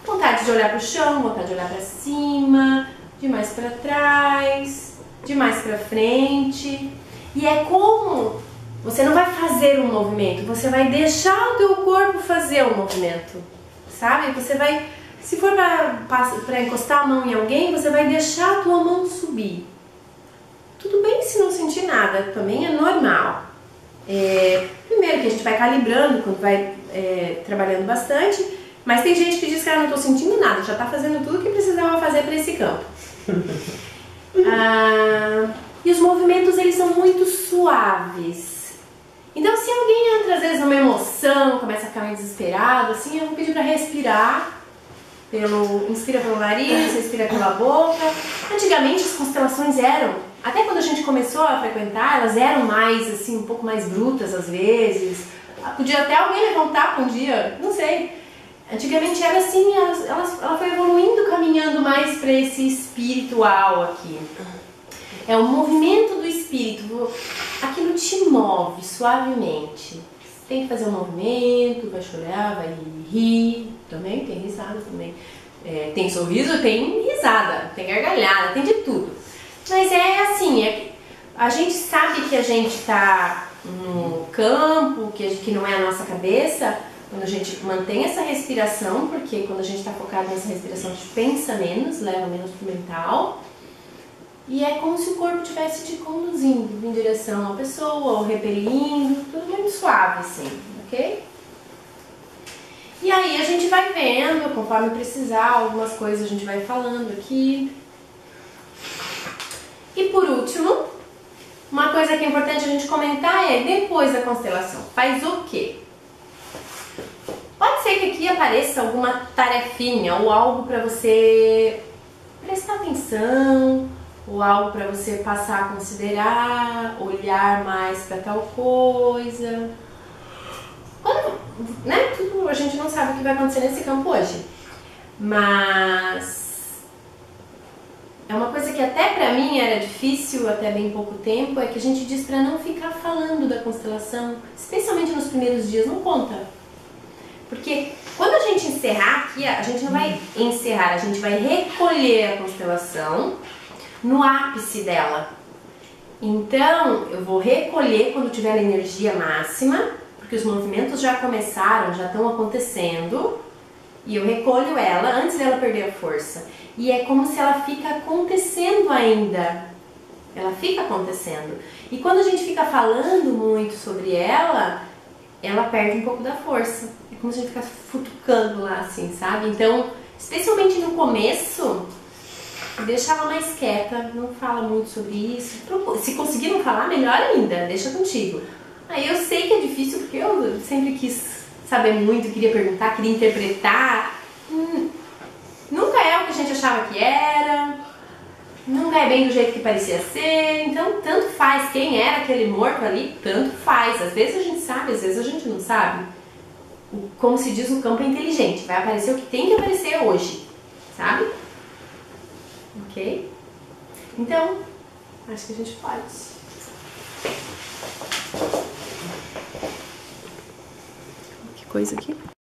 Speaker 1: vontade de olhar para o chão, vontade de olhar para cima, de mais para trás, de mais para frente. E é como você não vai fazer um movimento, você vai deixar o teu corpo fazer o movimento, sabe? Você vai, se for para encostar a mão em alguém, você vai deixar a tua mão subir. Tudo bem se não sentir nada, também é normal. Primeiro que a gente vai calibrando quando vai trabalhando bastante, mas tem gente que diz que não estou sentindo nada, já está fazendo tudo o que precisava fazer para esse campo. E os movimentos, eles são muito suaves. Então, se alguém entra às vezes numa emoção, começa a ficar meio desesperado, assim, eu vou pedir para respirar. Inspira pelo nariz, respira pela boca. Antigamente as constelações eram, até quando a gente começou a frequentar, elas eram mais, assim, um pouco mais brutas às vezes. Podia até alguém levantar um dia, não sei. Antigamente era assim, ela foi evoluindo, caminhando mais para esse espiritual aqui. É o movimento do espírito. te move suavemente, tem que fazer um movimento, vai chorar, vai rir, também tem risada também. Tem sorriso, tem risada, tem gargalhada, tem de tudo. Mas é assim, a gente sabe que a gente tá no campo, que não é a nossa cabeça, quando a gente mantém essa respiração, porque quando a gente está focado nessa respiração, a gente pensa menos, leva menos pro mental. E é como se o corpo estivesse te conduzindo em direção à pessoa, ou repelindo, tudo muito suave assim, ok? E aí a gente vai vendo, conforme precisar, algumas coisas a gente vai falando aqui. E por último, uma coisa que é importante a gente comentar é, depois da constelação, faz o quê? Pode ser que aqui apareça alguma tarefinha ou algo para você prestar atenção, ou algo para você passar a considerar, olhar mais para tal coisa. Né? Tudo, a gente não sabe o que vai acontecer nesse campo hoje. Mas é uma coisa que até pra mim era difícil até bem pouco tempo, é que a gente diz pra não ficar falando da constelação, especialmente nos primeiros dias, não conta. Porque quando a gente encerrar aqui, a gente não vai encerrar, a gente vai recolher a constelação no ápice dela. Então, eu vou recolher quando tiver a energia máxima, porque os movimentos já começaram, já estão acontecendo, e eu recolho ela antes dela perder a força. E é como se ela fica acontecendo ainda. Ela fica acontecendo. E quando a gente fica falando muito sobre ela, ela perde um pouco da força. É como se a gente ficasse futucando lá, assim, sabe? Então, especialmente no começo, deixa ela mais quieta, não fala muito sobre isso. Se conseguir não falar, melhor ainda, deixa contigo. Aí eu sei que é difícil, porque eu sempre quis saber muito, queria perguntar, queria interpretar. Nunca é o que a gente achava que era, nunca é bem do jeito que parecia ser, então tanto faz quem era aquele morto ali, tanto faz. Às vezes a gente sabe, às vezes a gente não sabe. Como se diz, o campo é inteligente, vai aparecer o que tem que aparecer hoje, sabe? Ok? Então, acho que a gente pode. Que coisa aqui.